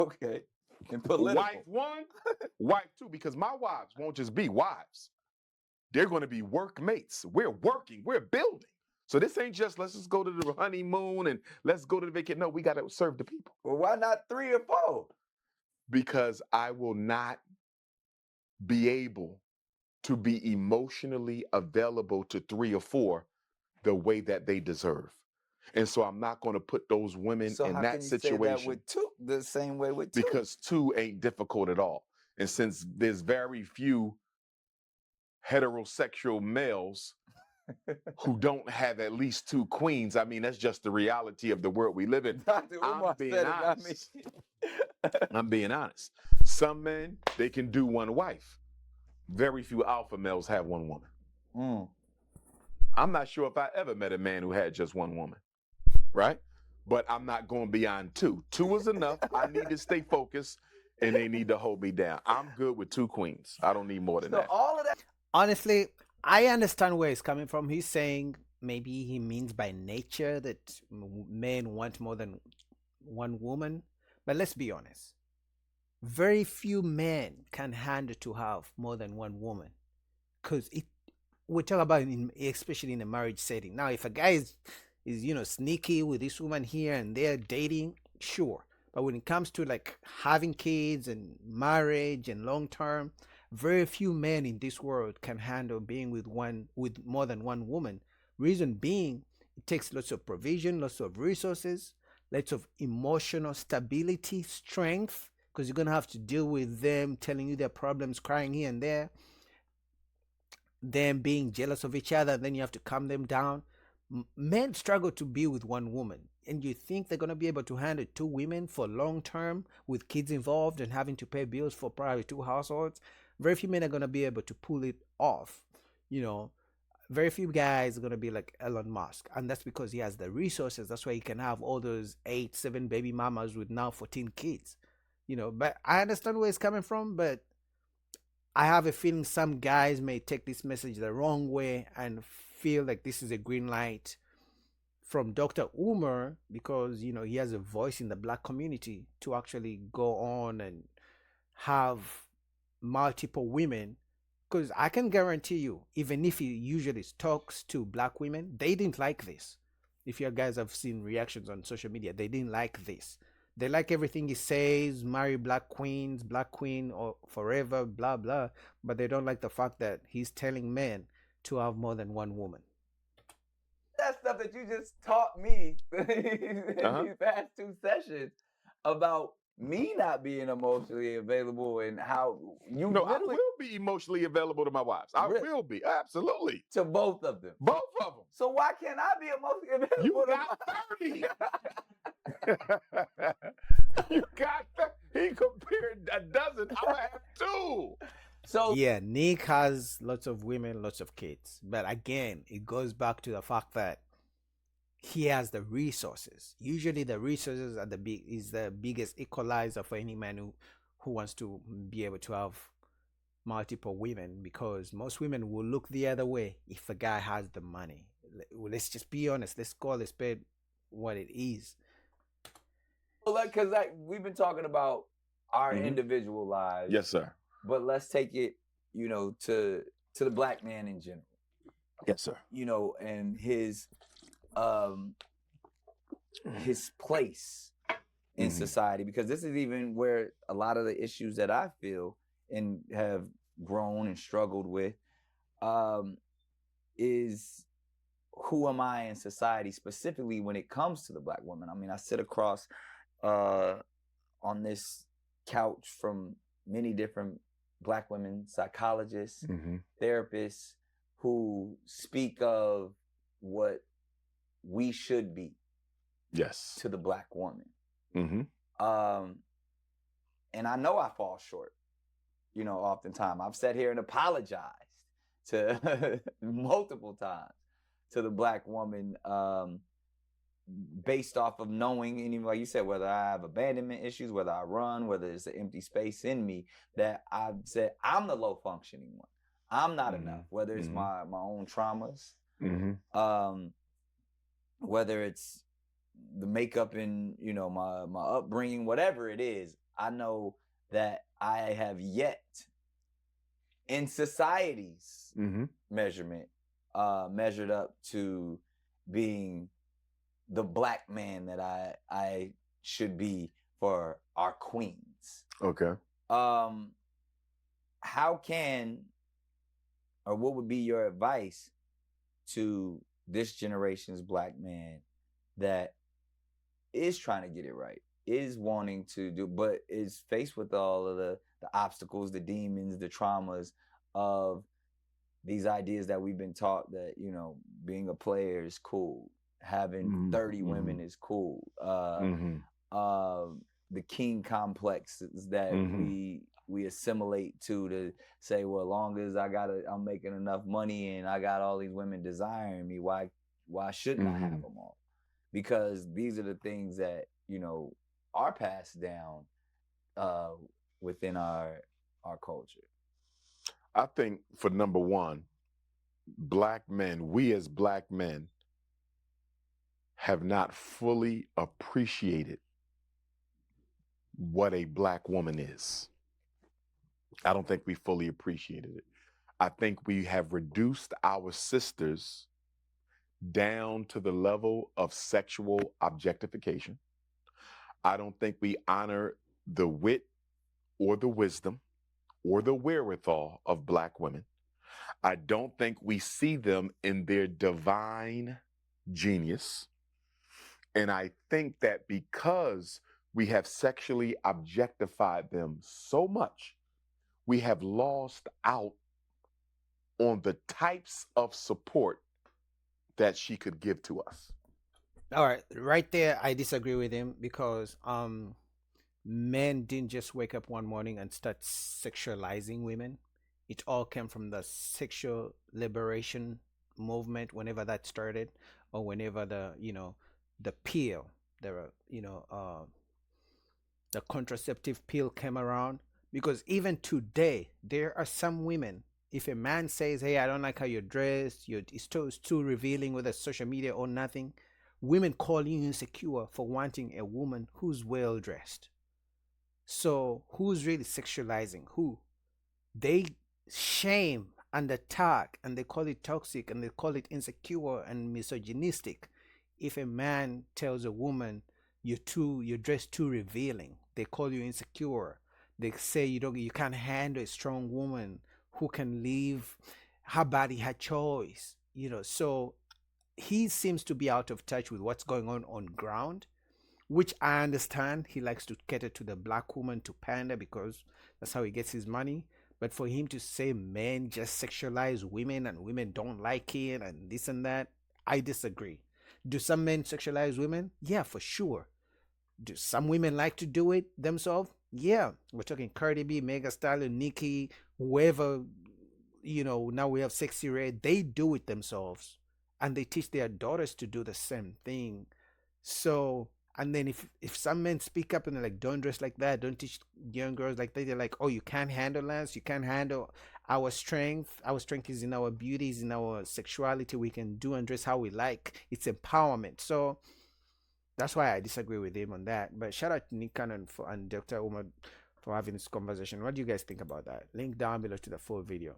Okay. And political. Wife one, wife two, because my wives won't just be wives. They're going to be workmates. We're working, we're building. So this ain't just let's just go to the honeymoon and let's go to the vacation. No, we got to serve the people. Well, why not 3 or 4? Because I will not be able to be emotionally available to 3 or 4 the way that they deserve. And so I'm not going to put those women So in how that can you say that situation with 2? The same way with 2. because 2 ain't difficult at all. And since there's very few heterosexual males who don't have at least 2 queens, I mean, that's just the reality of the world we live in. Dr. I'm Umar being said it, not me. honest. I'm being honest. Some men, they can do one wife. Very few alpha males have one woman. Mm. I'm not sure if I ever met a man who had just one woman, right? But I'm not going beyond 2. 2 is enough. I need to stay focused, and they need to hold me down. I'm good with 2 queens. I don't need more than So that. all of that. Honestly, I understand where he's coming from. He's saying maybe he means by nature that men want more than one woman. But let's be honest. Very few men can handle to have more than one woman. Because we talk about especially in a marriage setting. Now, if a guy is sneaky with this woman here and they're dating, sure. But when it comes to like having kids and marriage and long term, very few men in this world can handle being with more than one woman. Reason being, it takes lots of provision, lots of resources, lots of emotional stability, strength, because you're gonna have to deal with them telling you their problems, crying here and there, them being jealous of each other, and then you have to calm them down. Men struggle to be with one woman, and you think they're going to be able to handle 2 women for long term with kids involved and having to pay bills for probably 2 households. Very few men are going to be able to pull it off. Very few guys are going to be like Elon Musk, and that's because he has the resources. That's why he can have all those 8 7 baby mamas with now 14 kids. But I understand where it's coming from, but I have a feeling some guys may take this message the wrong way and feel like this is a green light from Dr. Umar because he has a voice in the black community to actually go on and have multiple women. Because I can guarantee you, even if he usually talks to black women, they didn't like this. If you guys have seen reactions on social media, they didn't like this. They like everything he says, marry black queens, black queen or forever, blah, blah. But they don't like the fact that he's telling men to have more than one woman. That stuff that you just taught me in these past 2 sessions about me not being emotionally available and how you No, I will be emotionally available to my wives. I will be. Absolutely. to both of them. Both of them. So why can't I be emotionally available You to got 30. You got that. He compared a dozen. I have 2. So yeah, Nick has lots of women, lots of kids. But again, it goes back to the fact that he has the resources. Usually the resources are the biggest equalizer for any man who wants to be able to have multiple women, because most women will look the other way if a guy has the money. Let's just be honest. Let's call a spade what it is. because we've been talking about our individual lives. Yes, sir. But let's take it, to the black man in general. Yes, sir. And his place in society, because this is even where a lot of the issues that I feel and have grown and struggled with is who am I in society, specifically when it comes to the black woman. I mean, I sit across on this couch from many different black women, psychologists, therapists, who speak of what we should be to the black woman. And I know I fall short, oftentimes. I've sat here and apologized to multiple times to the black woman, based off of knowing, and like you said, whether I have abandonment issues, whether I run, whether there's an empty space in me, that I've said I'm the low functioning one. I'm not enough, whether it's my own traumas, whether it's the makeup in, my upbringing, whatever it is, I know that I have yet in society's measurement measured up to being the black man that I should be for our queens. Okay. How can, or what would be your advice to this generation's black man that is trying to get it right, is wanting to do, but is faced with all of the obstacles, the demons, the traumas of these ideas that we've been taught, that, you know, being a player is cool, having 30 women is cool, the king complexes that we assimilate to say, well, as long as I'm making enough money and I got all these women desiring me, why shouldn't I have them all? Because these are the things that, you know, are passed down within our culture. I think for number one, black men, we as black men have not fully appreciated what a black woman is. I don't think we fully appreciated it. I think we have reduced our sisters down to the level of sexual objectification. I don't think we honor the wit or the wisdom or the wherewithal of black women. I don't think we see them in their divine genius. And I think that because we have sexually objectified them so much, we have lost out on the types of support that she could give to us. All right, right there, I disagree with him because men didn't just wake up one morning and start sexualizing women. It all came from the sexual liberation movement, whenever that started, or whenever the pill, the contraceptive pill came around. Because even today, there are some women. If a man says, "Hey, I don't like how you're dressed. It's too revealing, whether social media or nothing," women call you insecure for wanting a woman who's well dressed. So who's really sexualizing who? They shame and attack, and they call it toxic, and they call it insecure and misogynistic. If a man tells a woman, you're dressed too revealing, they call you insecure. They say you can't handle a strong woman who can leave her body, her choice. So he seems to be out of touch with what's going on ground, which I understand. He likes to cater to the black woman, to pander, because that's how he gets his money. But for him to say men just sexualize women and women don't like it and this and that, I disagree. Do some men sexualize women? Yeah, for sure. Do some women like to do it themselves? Yeah. We're talking Cardi B, Mega Stallion, Nicki, whoever, now we have Sexy Red. They do it themselves. And they teach their daughters to do the same thing. So, and then if some men speak up and they're like, don't dress like that, don't teach young girls like that, they're like, oh, you can't handle us, you can't handle our strength. Our strength is in our beauty, is in our sexuality. We can do and dress how we like. It's empowerment. So that's why I disagree with him on that. But shout out to Nick Cannon and Dr. Umar for having this conversation. What do you guys think about that? Link down below to the full video.